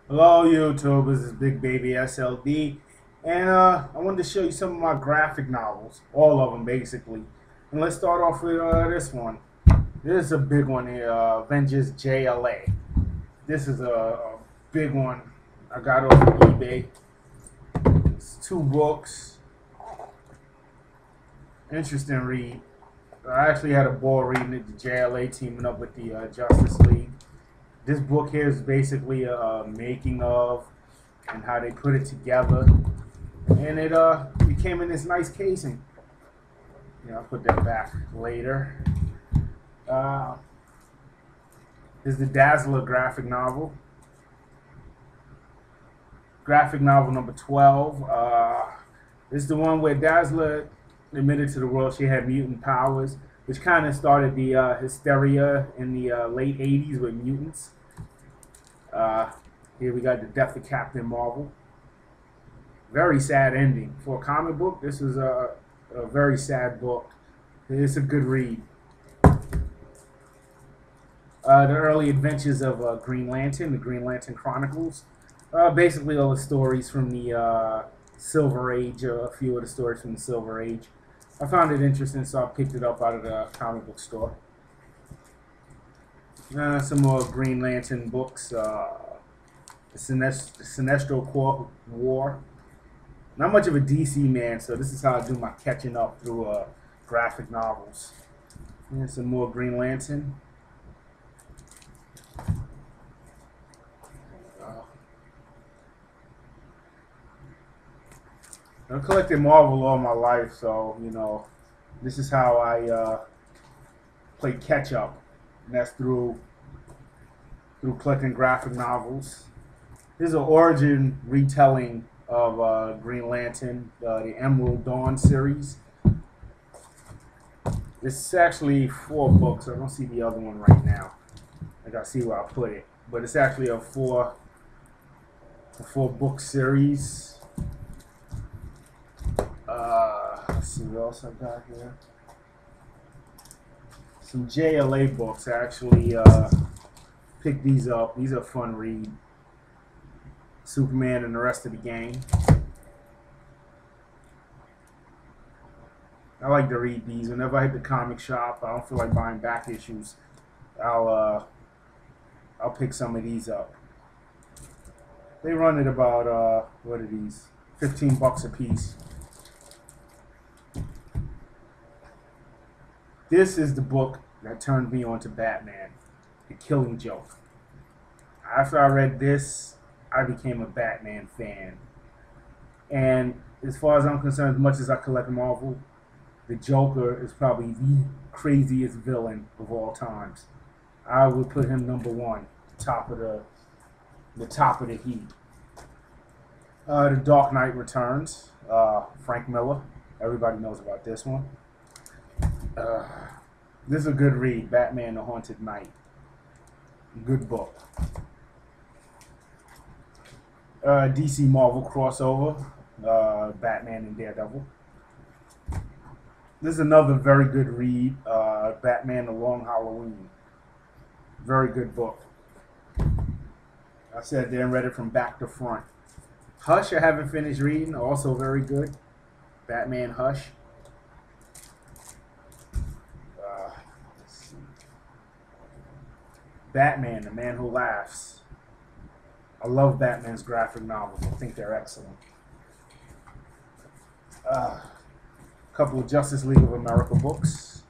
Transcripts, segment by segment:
Hello YouTube, this is Big Baby SLD, and I wanted to show you some of my graphic novels, all of them basically. And let's start off with this one. This is a big one here, Avengers JLA. This is a big one I got off of eBay. It's two books, interesting read. I actually had a ball reading it, the JLA teaming up with the Justice League. This book here is basically a making of and how they put it together, and it came in this nice casing. I'll put that back later. Uh, this is the Dazzler graphic novel number 12. This is the one where Dazzler admitted to the world she had mutant powers, which kind of started the hysteria in the late 80s with mutants. Uh, Here we got the death of Captain Marvel. Very sad ending. For a comic book, this is a very sad book. It's a good read. The early adventures of Green Lantern, the Green Lantern Chronicles. Basically all the stories from the Silver Age, a few of the stories from the Silver Age. I found it interesting, so I picked it up out of the comic book store. Some more Green Lantern books. The Sinestro Corps War. Not much of a DC man, so this is how I do my catching up through graphic novels. And some more Green Lantern. I've collected Marvel all my life, so this is how I play catch up, and that's through collecting graphic novels. This is an origin retelling of Green Lantern, the Emerald Dawn series. This is actually 4 books. I don't see the other one right now. I gotta see where I put it, but it's actually a four book series. Let's see what else I got here. Some JLA books. I actually picked these up. These are fun read. Superman and the rest of the gang. I like to read these. Whenever I hit the comic shop, I don't feel like buying back issues. I'll pick some of these up. They run at about what are these? $15 a piece. This is the book that turned me on to Batman, The Killing Joke. After I read this, I became a Batman fan. And as far as I'm concerned, as much as I collect Marvel, the Joker is probably the craziest villain of all times. I would put him number 1, top of the heap. The Dark Knight Returns, Frank Miller. Everybody knows about this one. This is a good read, Batman the Haunted Knight. Good book. DC Marvel crossover, Batman and Daredevil. This is another very good read, Batman the Long Halloween. Very good book. I sat there and read it from back to front. Hush, I haven't finished reading, also very good. Batman Hush. Batman, the Man Who Laughs. I love Batman's graphic novels. I think they're excellent. A couple of Justice League of America books.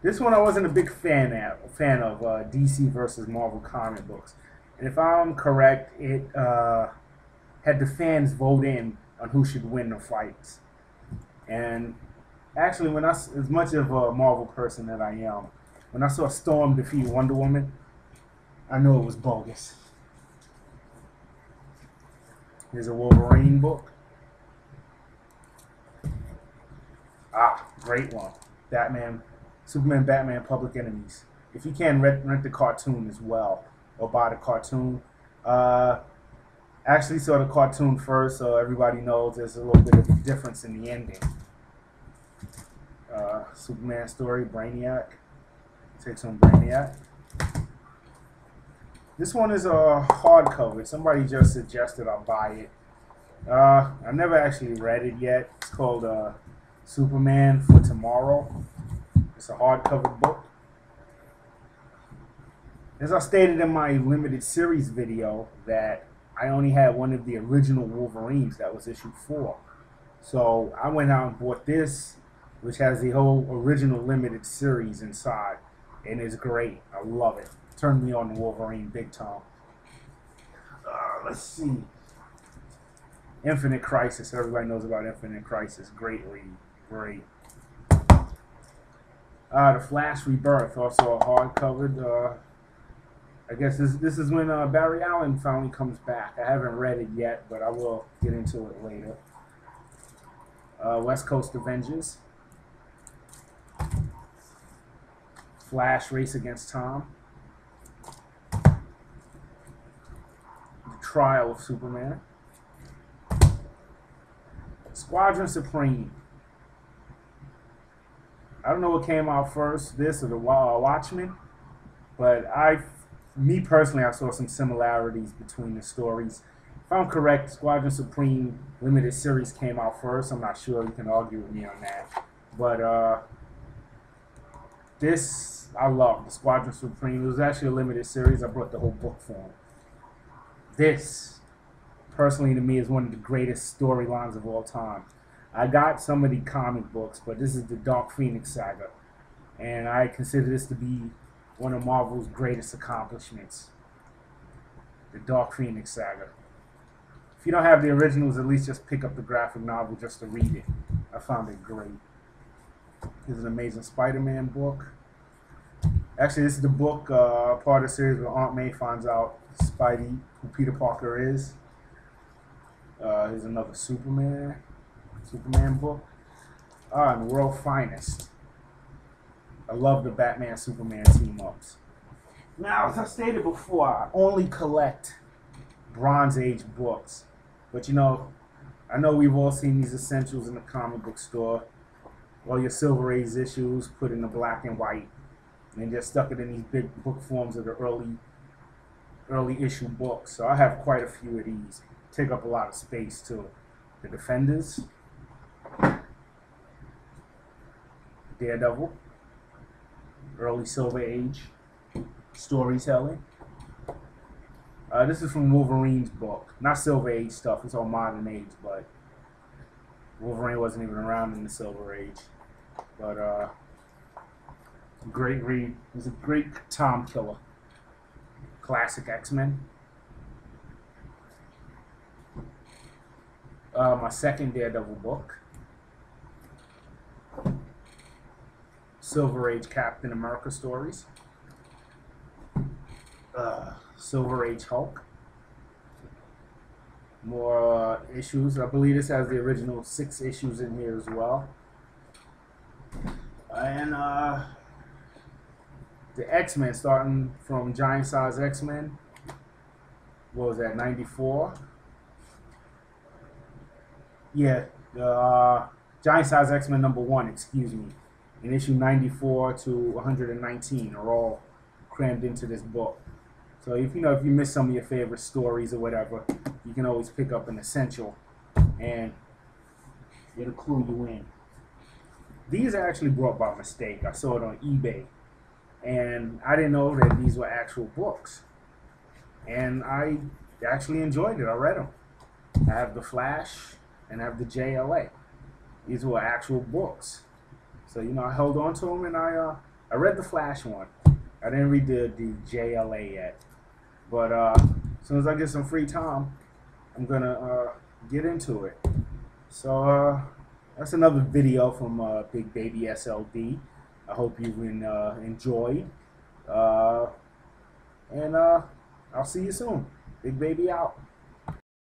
This one I wasn't a big fan of DC versus Marvel comic books. And if I'm correct, it had the fans vote in on who should win the fights. And actually, as much of a Marvel person that I am, when I saw Storm defeat Wonder Woman, I knew it was bogus. Here's a Wolverine book. Great one. Superman, Batman, Public Enemies. If you can, rent the cartoon as well, or buy the cartoon. Actually saw the cartoon first, so everybody knows there's a little bit of a difference in the ending. Superman story, Brainiac. Takes on Brainiac. This one is a hardcover. Somebody just suggested I buy it. I never actually read it yet. It's called Superman for Tomorrow. It's a hardcover book. As I stated in my limited series video, that I only had one of the original Wolverines that was issue 4. So I went out and bought this, which has the whole original limited series inside. And it's great. I love it. Turned me on to Wolverine big time. Let's see. Infinite Crisis. Everybody knows about Infinite Crisis. Great read. Great. The Flash Rebirth. Also a hardcover. I guess this is when Barry Allen finally comes back. I haven't read it yet, but I will get into it later. West Coast Avengers. Flash Race Against Time. The Trial of Superman. Squadron Supreme. I don't know what came out first, this or the Watchmen, but me personally, I saw some similarities between the stories. If I'm correct, Squadron Supreme limited series came out first. I'm not sure. You can argue with me on that. But this, I love the Squadron Supreme. It was actually a limited series. I brought the whole book for them. This, personally to me, is one of the greatest storylines of all time. I got some of the comic books, but this is the Dark Phoenix saga. And I consider this to be one of Marvel's greatest accomplishments. The Dark Phoenix saga. If you don't have the originals, at least just pick up the graphic novel just to read it. I found it great. This is an Amazing Spider-Man book. Actually, this is the book, part of the series where Aunt May finds out Spidey, who Peter Parker is. Here's another Superman book. And the World's Finest. I love the Batman-Superman team-ups. Now, as I stated before, I only collect Bronze Age books. But you know, I know we've all seen these essentials in the comic book store. All your Silver Age issues put in the black and white. And just stuck it in these big book forms of the early issue books. So I have quite a few of these. Take up a lot of space too. The Defenders. Daredevil. Early Silver Age storytelling. This is from Wolverine's book. Not Silver Age stuff, it's all modern age, but Wolverine wasn't even around in the Silver Age. But great read. It was a great time killer. Classic X-Men. My second Daredevil book. Silver Age Captain America stories. Silver Age Hulk. More issues. I believe this has the original 6 issues in here as well. And the X-Men, starting from Giant Size X-Men. What was that, 94? Yeah, Giant Size X-Men #1, excuse me. In issue 94 to 119 are all crammed into this book. So if you miss some of your favorite stories or whatever, you can always pick up an essential and it'll clue you in. These are actually brought by mistake. I saw it on eBay and I didn't know that these were actual books. And I actually enjoyed it. I read them. I have the Flash and I have the JLA. These were actual books. So, I held on to them and I read the Flash one. I didn't read the JLA yet. But as soon as I get some free time, I'm going to get into it. So that's another video from Bigbabysld. I hope you've enjoyed. And I'll see you soon. Big Baby out.